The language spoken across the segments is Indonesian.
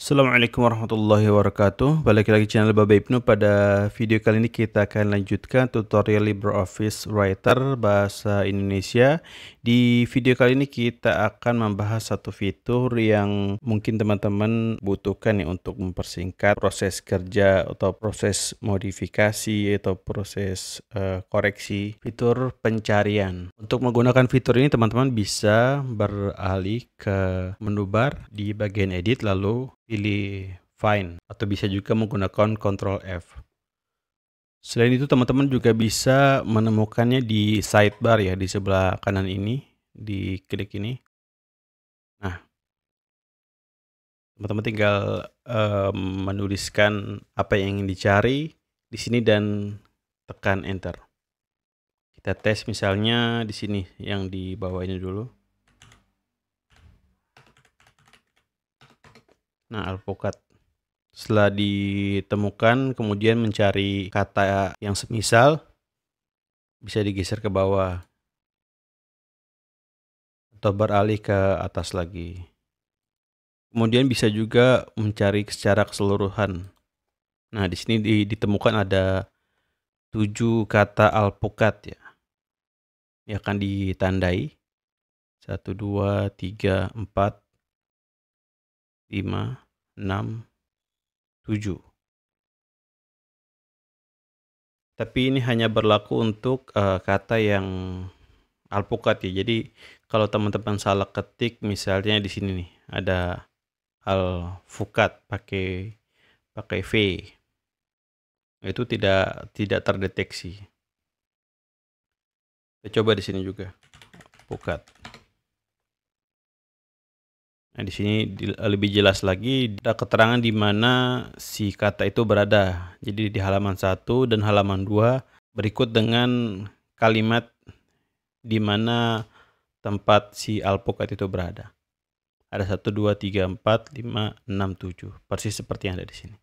Assalamualaikum warahmatullahi wabarakatuh. Balik lagi channel Baba Ibnu. Pada video kali ini kita akan lanjutkan tutorial LibreOffice Writer bahasa Indonesia. Di video kali ini kita akan membahas satu fitur yang mungkin teman-teman butuhkan ya untuk mempersingkat proses kerja atau proses modifikasi atau proses koreksi, fitur pencarian. Untuk menggunakan fitur ini teman-teman bisa beralih ke menu bar di bagian edit lalu pilih Find atau bisa juga menggunakan Ctrl F. Selain itu teman-teman juga bisa menemukannya di sidebar ya, di sebelah kanan ini, di klik ini. Nah, teman-teman tinggal menuliskan apa yang ingin dicari di sini dan tekan enter. Kita tes misalnya di sini yang di bawah ini dulu. Nah, alpukat. Setelah ditemukan, kemudian mencari kata yang semisal, bisa digeser ke bawah atau beralih ke atas lagi. Kemudian bisa juga mencari secara keseluruhan. Nah, di sini ditemukan ada 7 kata alpukat ya. Yang akan ditandai 1, 2, 3, 4, 5, 6, 7. Tapi ini hanya berlaku untuk kata yang alpukat ya. Jadi kalau teman-teman salah ketik misalnya di sini nih ada alpukat pakai V. Itu tidak terdeteksi. Kita coba di sini juga. Alpukat. Nah, di sini lebih jelas lagi ada keterangan di mana si kata itu berada. Jadi di halaman 1 dan halaman 2 berikut dengan kalimat di mana tempat si alpukat itu berada. Ada 1, 2, 3, 4, 5, 6, 7. Persis seperti yang ada di sini.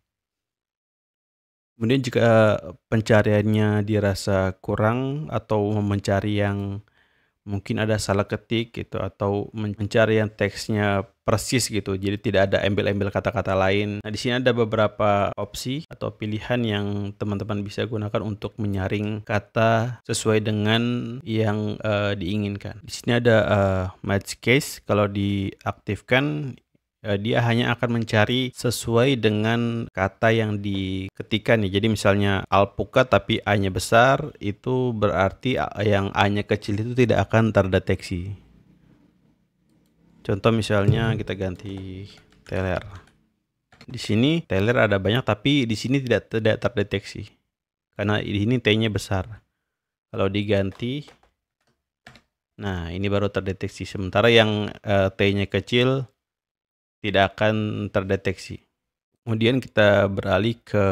Kemudian jika pencariannya dirasa kurang atau mencari yang mungkin ada salah ketik gitu atau mencari yang teksnya persis gitu, jadi tidak ada embel-embel kata-kata lain. Nah, di sini ada beberapa opsi atau pilihan yang teman-teman bisa gunakan untuk menyaring kata sesuai dengan yang diinginkan. Di sini ada match case. Kalau diaktifkan, dia hanya akan mencari sesuai dengan kata yang diketikkan ya. Jadi misalnya alpukat tapi A-nya besar, itu berarti yang A-nya kecil itu tidak akan terdeteksi. Contoh misalnya kita ganti teler. Di sini teler ada banyak tapi di sini tidak terdeteksi. Karena di sini T-nya besar. Kalau diganti, nah ini baru terdeteksi. Sementara yang T-nya kecil tidak akan terdeteksi. Kemudian kita beralih ke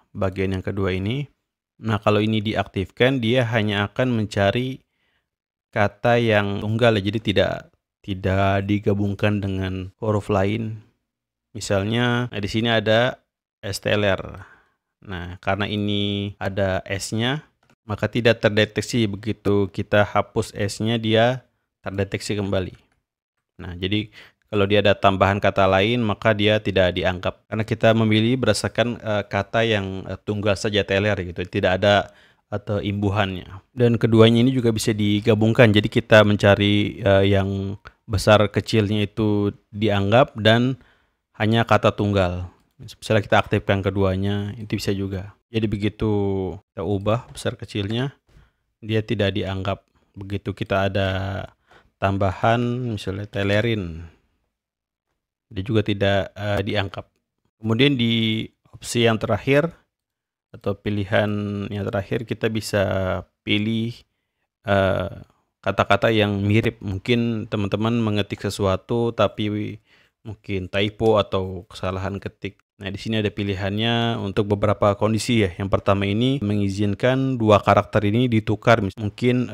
bagian yang kedua ini. Nah, kalau ini diaktifkan, dia hanya akan mencari kata yang tunggal, jadi tidak digabungkan dengan huruf lain. Misalnya, di sini ada STLR. Nah, karena ini ada S-nya, maka tidak terdeteksi. Begitu kita hapus S-nya, dia terdeteksi kembali. Nah, jadi kalau dia ada tambahan kata lain, maka dia tidak dianggap. Karena kita memilih berdasarkan kata yang tunggal saja teler gitu, tidak ada atau imbuhannya. Dan keduanya ini juga bisa digabungkan. Jadi kita mencari yang besar kecilnya itu dianggap dan hanya kata tunggal. Misalnya kita aktifkan keduanya, itu bisa juga. Jadi begitu kita ubah besar kecilnya, dia tidak dianggap. Begitu kita ada tambahan misalnya telerin, dia juga tidak dianggap. Kemudian di opsi yang terakhir atau pilihan yang terakhir, kita bisa pilih kata-kata yang mirip. Mungkin teman-teman mengetik sesuatu tapi mungkin typo atau kesalahan ketik. Nah, di sini ada pilihannya untuk beberapa kondisi ya. Yang pertama ini mengizinkan dua karakter ini ditukar. Mungkin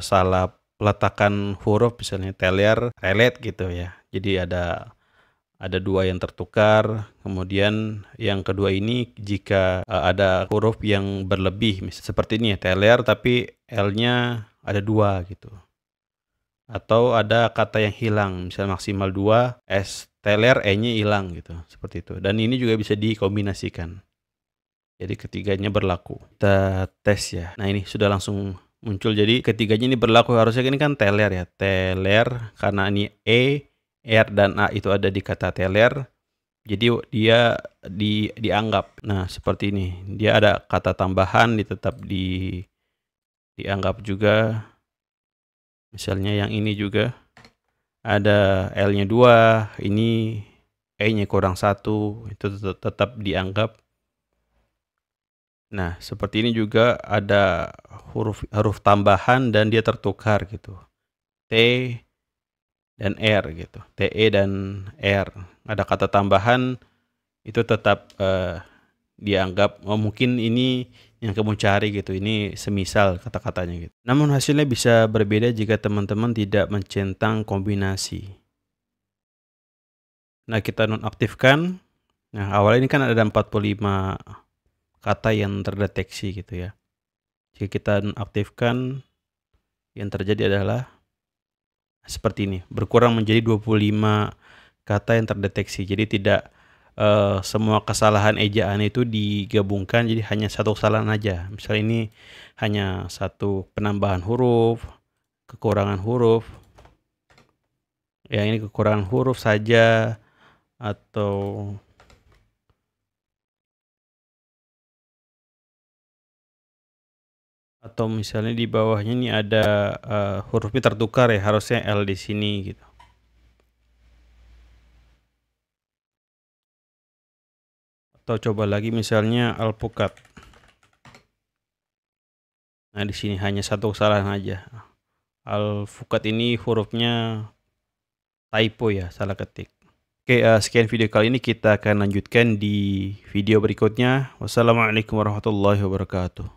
salah peletakan huruf, misalnya teler, relet gitu ya. Jadi ada dua yang tertukar. Kemudian yang kedua ini jika ada huruf yang berlebih, misalnya seperti ini ya, teler tapi L-nya ada 2 gitu. Atau ada kata yang hilang, misalnya maksimal 2, S teler, E-nya hilang gitu, seperti itu. Dan ini juga bisa dikombinasikan. Jadi ketiganya berlaku. Kita tes ya. Nah ini sudah langsung muncul. Jadi ketiganya ini berlaku. Harusnya ini kan teler ya. Teler, karena ini E, R, dan A itu ada di kata teler. Jadi dia dianggap. Nah seperti ini. Dia ada kata tambahan, tetap dianggap juga. Misalnya yang ini juga ada L-nya 2, ini E-nya kurang 1, itu tetap dianggap. Nah, seperti ini juga ada huruf tambahan dan dia tertukar gitu. T dan R gitu. TE dan R. Ada kata tambahan itu tetap dianggap mungkin ini yang kamu cari gitu. Ini semisal kata-katanya gitu. Namun hasilnya bisa berbeda jika teman-teman tidak mencentang kombinasi. Nah, kita nonaktifkan. Nah, awalnya ini kan ada 45 kata yang terdeteksi gitu ya. Jika kita nonaktifkan, yang terjadi adalah seperti ini, berkurang menjadi 25 kata yang terdeteksi. Jadi tidak semua kesalahan ejaan itu digabungkan jadi hanya satu kesalahan aja. Misalnya ini hanya satu penambahan huruf, kekurangan huruf. Ya ini kekurangan huruf saja, atau misalnya di bawahnya ini ada hurufnya tertukar ya, harusnya L di sini gitu. Atau coba lagi misalnya alpukat. Nah, di sini hanya satu kesalahan aja. Alpukat ini hurufnya typo ya, salah ketik. Oke, sekian video kali ini, kita akan lanjutkan di video berikutnya. Wassalamualaikum warahmatullahi wabarakatuh.